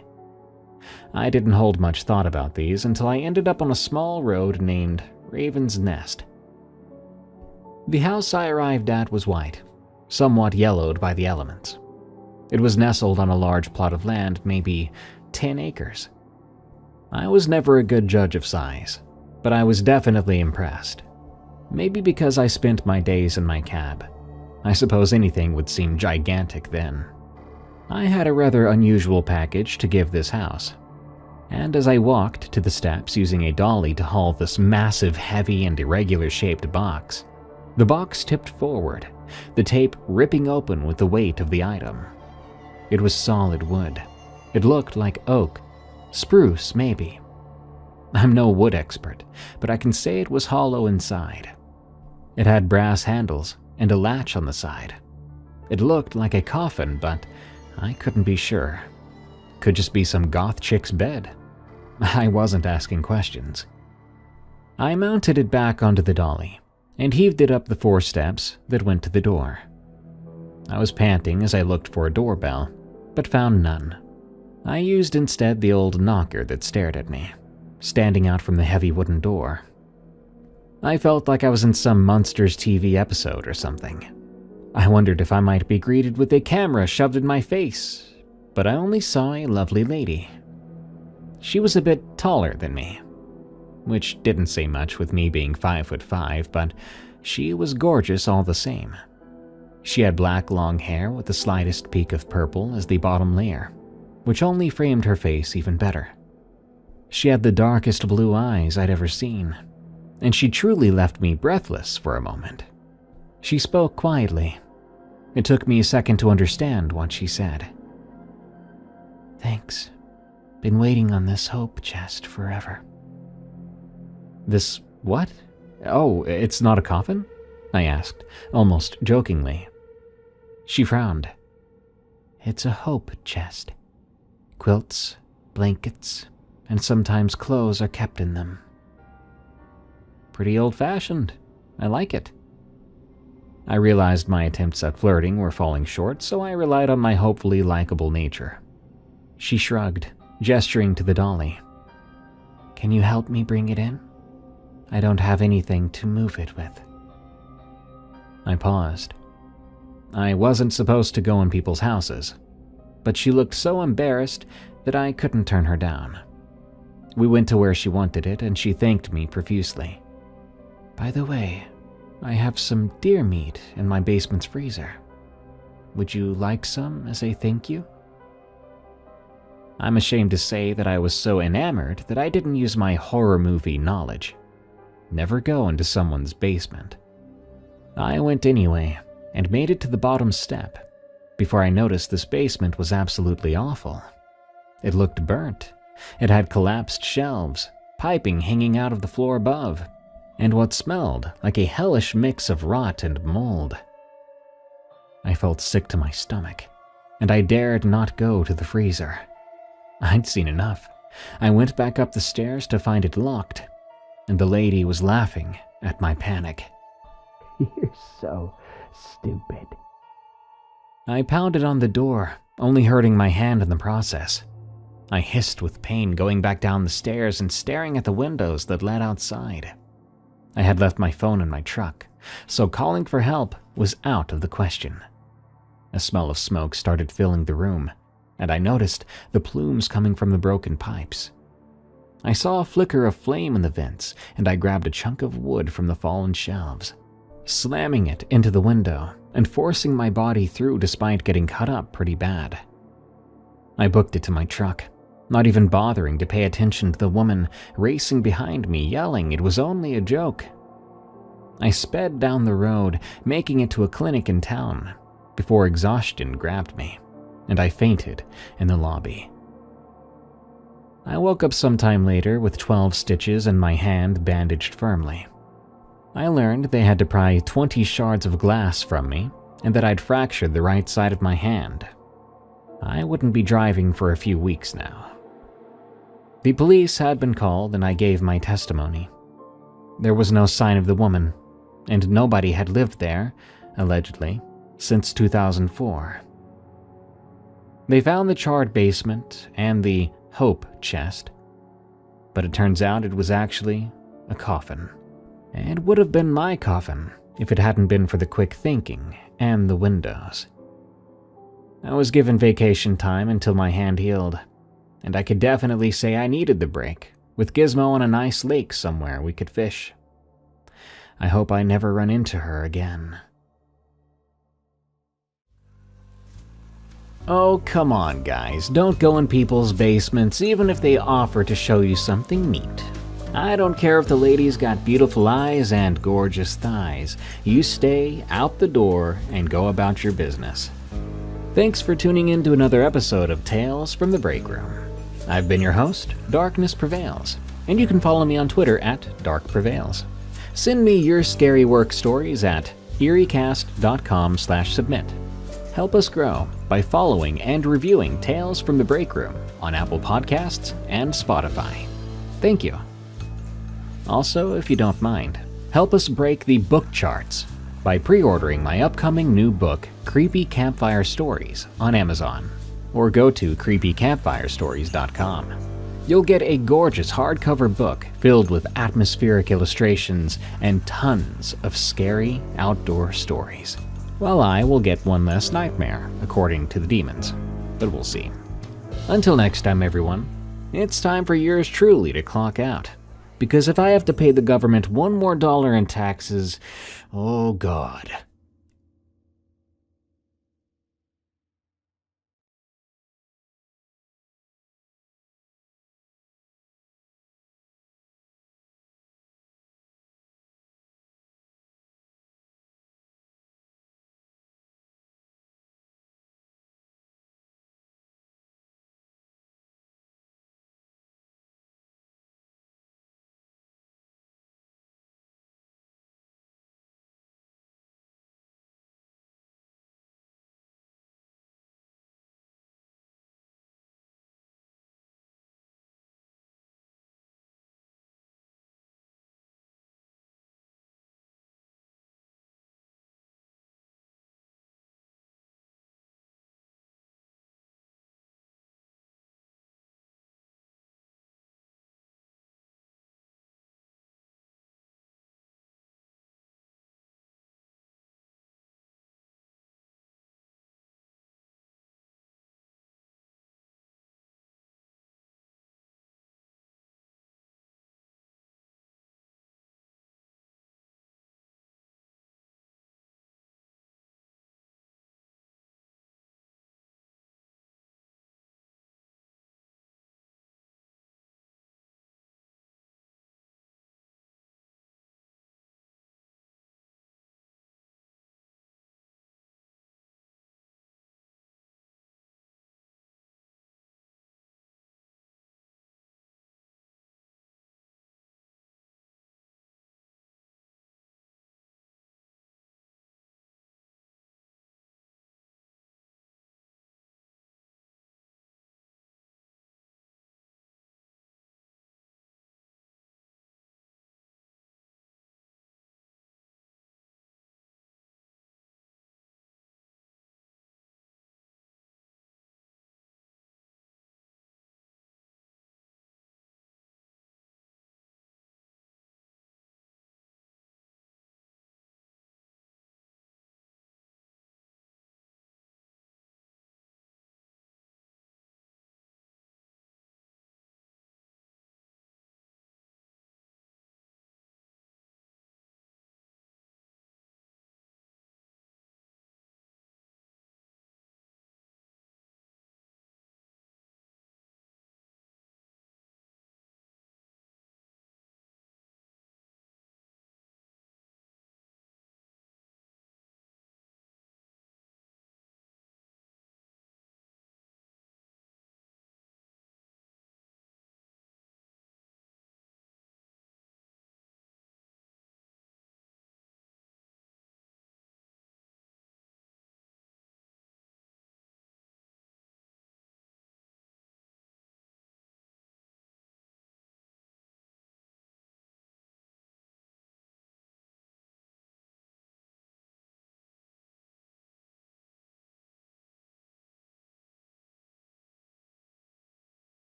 I didn't hold much thought about these until I ended up on a small road named Raven's Nest. The house I arrived at was white, somewhat yellowed by the elements. It was nestled on a large plot of land, maybe 10 acres. I was never a good judge of size, but I was definitely impressed. Maybe because I spent my days in my cab. I suppose anything would seem gigantic then. I had a rather unusual package to give this house, and as I walked to the steps using a dolly to haul this massive, heavy, and irregular-shaped box, the box tipped forward, the tape ripping open with the weight of the item. It was solid wood. It looked like oak, spruce maybe. I'm no wood expert, but I can say it was hollow inside. It had brass handles and a latch on the side. It looked like a coffin, but I couldn't be sure. Could just be some goth chick's bed. I wasn't asking questions. I mounted it back onto the dolly and heaved it up the 4 steps that went to the door. I was panting as I looked for a doorbell, but found none. I used instead the old knocker that stared at me, standing out from the heavy wooden door. I felt like I was in some Monsters TV episode or something. I wondered if I might be greeted with a camera shoved in my face, but I only saw a lovely lady. She was a bit taller than me, which didn't say much with me being 5'5", but she was gorgeous all the same. She had black long hair with the slightest peak of purple as the bottom layer, which only framed her face even better. She had the darkest blue eyes I'd ever seen, and she truly left me breathless for a moment. She spoke quietly. It took me a second to understand what she said. "Thanks. Been waiting on this hope chest forever." "This what? Oh, it's not a coffin?" I asked, almost jokingly. She frowned. "It's a hope chest. Quilts, blankets, and sometimes clothes are kept in them." "Pretty old-fashioned. I like it." I realized my attempts at flirting were falling short, so I relied on my hopefully likable nature. She shrugged, gesturing to the dolly. "Can you help me bring it in? I don't have anything to move it with." I paused. I wasn't supposed to go in people's houses, but she looked so embarrassed that I couldn't turn her down. We went to where she wanted it, and she thanked me profusely. "By the way, I have some deer meat in my basement's freezer. Would you like some as a thank you?" I'm ashamed to say that I was so enamored that I didn't use my horror movie knowledge. Never go into someone's basement. I went anyway, and made it to the bottom step, before I noticed this basement was absolutely awful. It looked burnt. It had collapsed shelves, piping hanging out of the floor above, and what smelled like a hellish mix of rot and mold. I felt sick to my stomach, and I dared not go to the freezer. I'd seen enough. I went back up the stairs to find it locked, and the lady was laughing at my panic. "You're so stupid." I pounded on the door, only hurting my hand in the process. I hissed with pain, going back down the stairs and staring at the windows that led outside. I had left my phone in my truck, so calling for help was out of the question. A smell of smoke started filling the room, and I noticed the plumes coming from the broken pipes. I saw a flicker of flame in the vents, and I grabbed a chunk of wood from the fallen shelves, slamming it into the window and forcing my body through despite getting cut up pretty bad. I booked it to my truck, not even bothering to pay attention to the woman racing behind me, yelling it was only a joke. I sped down the road, making it to a clinic in town, before exhaustion grabbed me, and I fainted in the lobby. I woke up sometime later with 12 stitches and my hand bandaged firmly. I learned they had to pry 20 shards of glass from me, and that I'd fractured the right side of my hand. I wouldn't be driving for a few weeks now. The police had been called and I gave my testimony. There was no sign of the woman, and nobody had lived there, allegedly, since 2004. They found the charred basement and the hope chest, but it turns out it was actually a coffin, and would have been my coffin if it hadn't been for the quick thinking and the windows. I was given vacation time until my hand healed, and I could definitely say I needed the break, with Gizmo on a nice lake somewhere we could fish. I hope I never run into her again. Oh, come on, guys. Don't go in people's basements even if they offer to show you something neat. I don't care if the lady's got beautiful eyes and gorgeous thighs. You stay out the door and go about your business. Thanks for tuning in to another episode of Tales from the Break Room. I've been your host, Darkness Prevails, and you can follow me on Twitter at DarkPrevails. Send me your scary work stories at eeriecast.com/submit. Help us grow by following and reviewing Tales from the Break Room on Apple Podcasts and Spotify. Thank you. Also, if you don't mind, help us break the book charts by pre-ordering my upcoming new book, Creepy Campfire Stories, on Amazon, or go to creepycampfirestories.com. You'll get a gorgeous hardcover book filled with atmospheric illustrations and tons of scary outdoor stories. While I will get one less nightmare, according to the demons, but we'll see. Until next time, everyone, it's time for yours truly to clock out. Because if I have to pay the government $1 more in taxes, oh God.